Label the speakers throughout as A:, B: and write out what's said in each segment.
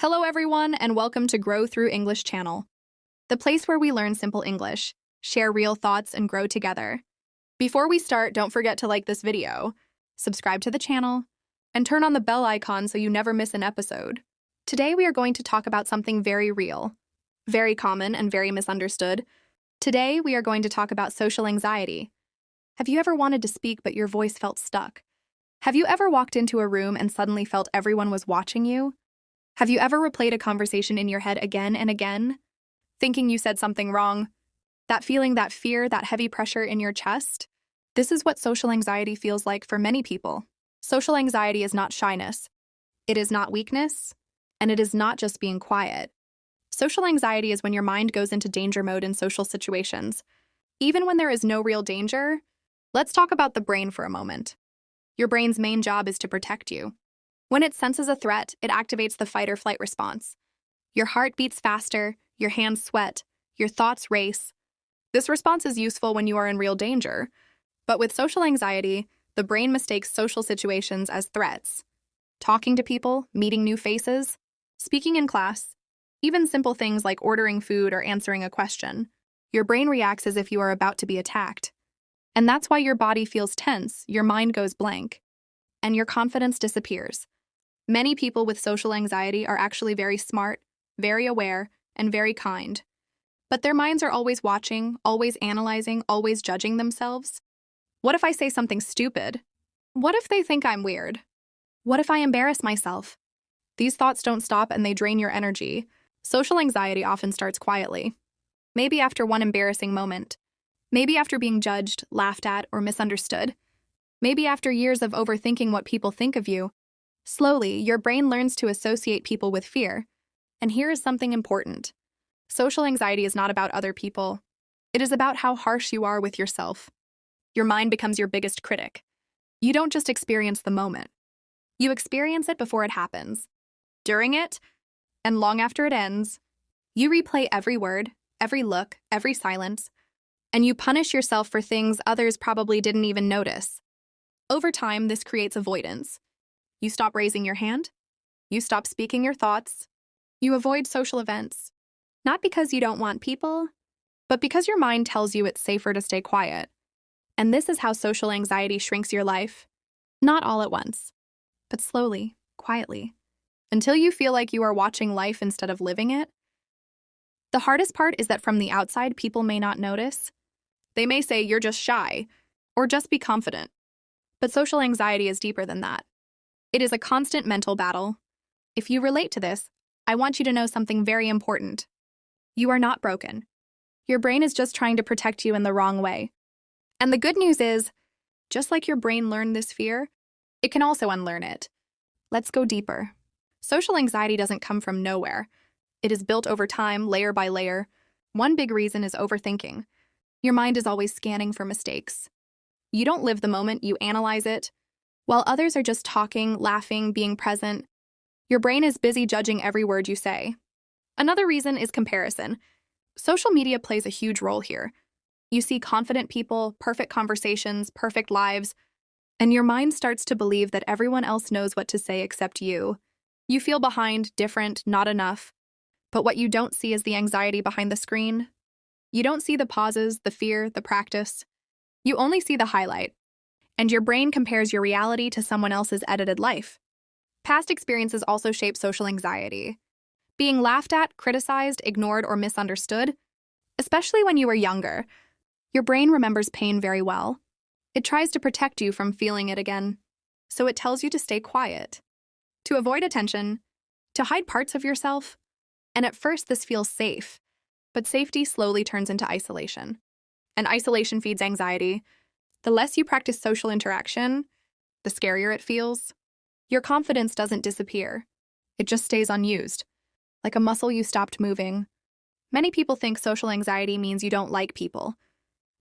A: Hello everyone, and welcome to Grow Through English channel, the place where we learn simple English, share real thoughts, and grow together. Before we start, don't forget to like this video, subscribe to the channel, and turn on the bell icon so you never miss an episode. Today we are going to talk about something very real, very common, and very misunderstood. Today we are going to talk about social anxiety. Have you ever wanted to speak but your voice felt stuck? Have you ever walked into a room and suddenly felt everyone was watching you? Have you ever replayed a conversation in your head again and again, thinking you said something wrong? That feeling, that fear, that heavy pressure in your chest? This is what social anxiety feels like for many people. Social anxiety is not shyness. It is not weakness, and it is not just being quiet. Social anxiety is when your mind goes into danger mode in social situations. Even when there is no real danger, let's talk about the brain for a moment. Your brain's main job is to protect you. When it senses a threat, it activates the fight or flight response. Your heart beats faster, your hands sweat, your thoughts race. This response is useful when you are in real danger, but with social anxiety, the brain mistakes social situations as threats. Talking to people, meeting new faces, speaking in class, even simple things like ordering food or answering a question, your brain reacts as if you are about to be attacked. And that's why your body feels tense, your mind goes blank, and your confidence disappears. Many people with social anxiety are actually very smart, very aware, and very kind. But their minds are always watching, always analyzing, always judging themselves. What if I say something stupid? What if they think I'm weird? What if I embarrass myself? These thoughts don't stop and they drain your energy. Social anxiety often starts quietly. Maybe after one embarrassing moment. Maybe after being judged, laughed at, or misunderstood. Maybe after years of overthinking what people think of you. Slowly, your brain learns to associate people with fear. And here is something important. Social anxiety is not about other people. It is about how harsh you are with yourself. Your mind becomes your biggest critic. You don't just experience the moment. You experience it before it happens. During it, and long after it ends, you replay every word, every look, every silence, and you punish yourself for things others probably didn't even notice. Over time, this creates avoidance. You stop raising your hand. You stop speaking your thoughts. You avoid social events. Not because you don't want people, but because your mind tells you it's safer to stay quiet. And this is how social anxiety shrinks your life. Not all at once, but slowly, quietly, until you feel like you are watching life instead of living it. The hardest part is that from the outside, people may not notice. They may say you're just shy, or just be confident. But social anxiety is deeper than that. It is a constant mental battle. If you relate to this, I want you to know something very important. You are not broken. Your brain is just trying to protect you in the wrong way. And the good news is, just like your brain learned this fear, it can also unlearn it. Let's go deeper. Social anxiety doesn't come from nowhere. It is built over time, layer by layer. One big reason is overthinking. Your mind is always scanning for mistakes. You don't live the moment, you analyze it. While others are just talking, laughing, being present, your brain is busy judging every word you say. Another reason is comparison. Social media plays a huge role here. You see confident people, perfect conversations, perfect lives, and your mind starts to believe that everyone else knows what to say except you. You feel behind, different, not enough. But what you don't see is the anxiety behind the screen. You don't see the pauses, the fear, the practice. You only see the highlight. And your brain compares your reality to someone else's edited life. Past experiences also shape social anxiety. Being laughed at, criticized, ignored, or misunderstood, especially when you were younger, your brain remembers pain very well. It tries to protect you from feeling it again, so it tells you to stay quiet, to avoid attention, to hide parts of yourself. And at first this feels safe, but safety slowly turns into isolation. And isolation feeds anxiety. The less you practice social interaction, the scarier it feels. Your confidence doesn't disappear. It just stays unused, like a muscle you stopped moving. Many people think social anxiety means you don't like people.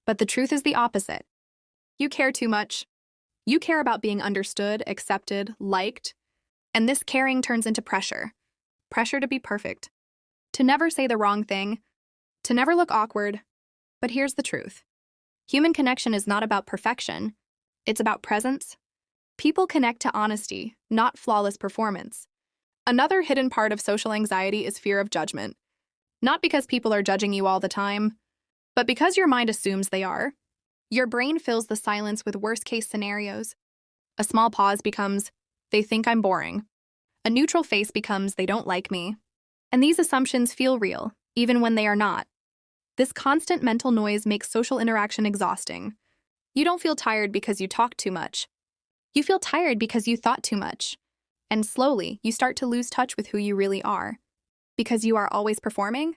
A: But the truth is the opposite. You care too much. You care about being understood, accepted, liked. And this caring turns into pressure. Pressure to be perfect. To never say the wrong thing. To never look awkward. But here's the truth. Human connection is not about perfection. It's about presence. People connect to honesty, not flawless performance. Another hidden part of social anxiety is fear of judgment. Not because people are judging you all the time, but because your mind assumes they are. Your brain fills the silence with worst-case scenarios. A small pause becomes, they think I'm boring. A neutral face becomes, they don't like me. And these assumptions feel real, even when they are not. This constant mental noise makes social interaction exhausting. You don't feel tired because you talk too much. You feel tired because you thought too much. And slowly, you start to lose touch with who you really are. Because you are always performing,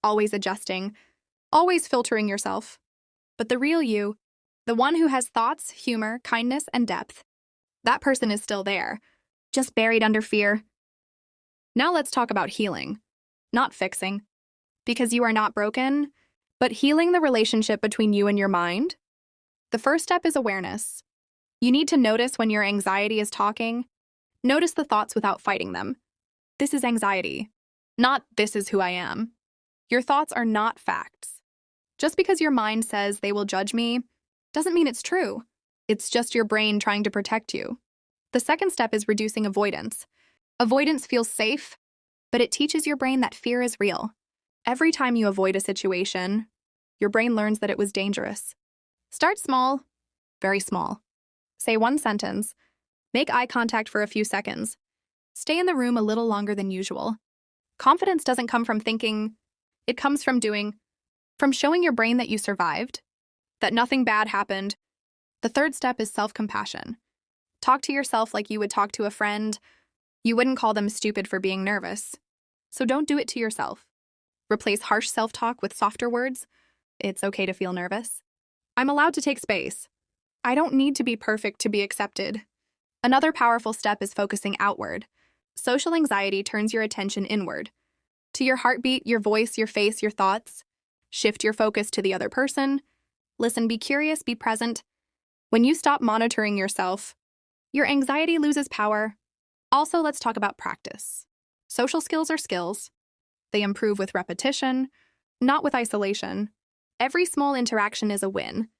A: always adjusting, always filtering yourself. But the real you, the one who has thoughts, humor, kindness, and depth, that person is still there, just buried under fear. Now let's talk about healing, not fixing. Because you are not broken, but healing the relationship between you and your mind. The first step is awareness. You need to notice when your anxiety is talking. Notice the thoughts without fighting them. This is anxiety, not this is who I am. Your thoughts are not facts. Just because your mind says they will judge me doesn't mean it's true. It's just your brain trying to protect you. The second step is reducing avoidance. Avoidance feels safe, but it teaches your brain that fear is real. Every time you avoid a situation, your brain learns that it was dangerous. Start small, very small. Say one sentence. Make eye contact for a few seconds. Stay in the room a little longer than usual. Confidence doesn't come from thinking, it comes from doing, from showing your brain that you survived, that nothing bad happened. The third step is self-compassion. Talk to yourself like you would talk to a friend. You wouldn't call them stupid for being nervous. So don't do it to yourself. Replace harsh self-talk with softer words. It's okay to feel nervous. I'm allowed to take space. I don't need to be perfect to be accepted. Another powerful step is focusing outward. Social anxiety turns your attention inward. To your heartbeat, your voice, your face, your thoughts. Shift your focus to the other person. Listen, be curious, be present. When you stop monitoring yourself, your anxiety loses power. Also, let's talk about practice. Social skills are skills. They improve with repetition, not with isolation. Every small interaction is a win.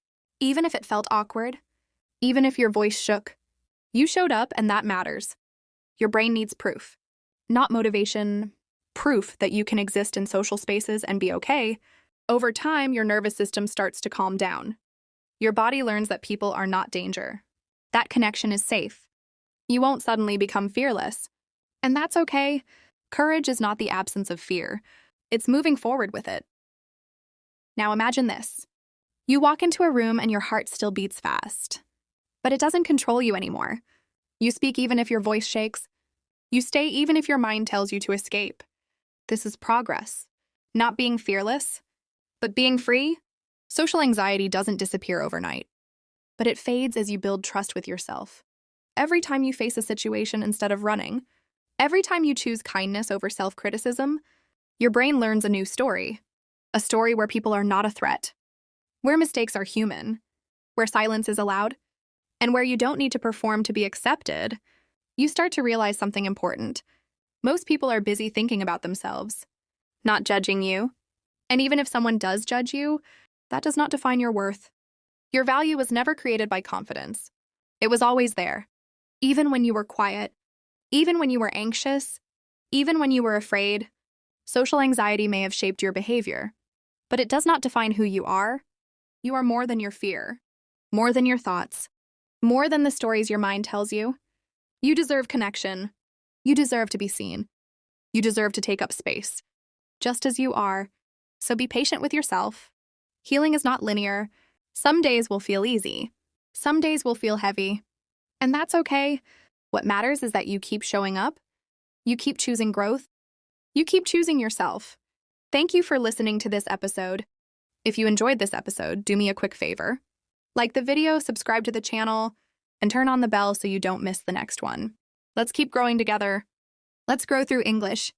A: Even if it felt awkward, even if your voice shook, you showed up and that matters. Your brain needs proof, not motivation, proof that you can exist in social spaces and be okay. Over time, your nervous system starts to calm down. Your body learns that people are not danger. That connection is safe. You won't suddenly become fearless. And that's okay. Courage is not the absence of fear. It's moving forward with it. Now imagine this. You walk into a room and your heart still beats fast. But it doesn't control you anymore. You speak even if your voice shakes. You stay even if your mind tells you to escape. This is progress. Not being fearless, but being free. Social anxiety doesn't disappear overnight, but it fades as you build trust with yourself. Every time you face a situation instead of running, every time you choose kindness over self-criticism, your brain learns a new story. A story where people are not a threat, where mistakes are human, where silence is allowed, and where you don't need to perform to be accepted. You start to realize something important. Most people are busy thinking about themselves, not judging you. And even if someone does judge you, that does not define your worth. Your value was never created by confidence. It was always there. Even when you were quiet, even when you were anxious, even when you were afraid, social anxiety may have shaped your behavior. But it does not define who you are. You are more than your fear, more than your thoughts, more than the stories your mind tells you. You deserve connection. You deserve to be seen. You deserve to take up space, just as you are. So be patient with yourself. Healing is not linear. Some days will feel easy. Some days will feel heavy. And that's okay. What matters is that you keep showing up. You keep choosing growth. You keep choosing yourself. Thank you for listening to this episode. If you enjoyed this episode, do me a quick favor. Like the video, subscribe to the channel, and turn on the bell so you don't miss the next one. Let's keep growing together. Let's grow through English.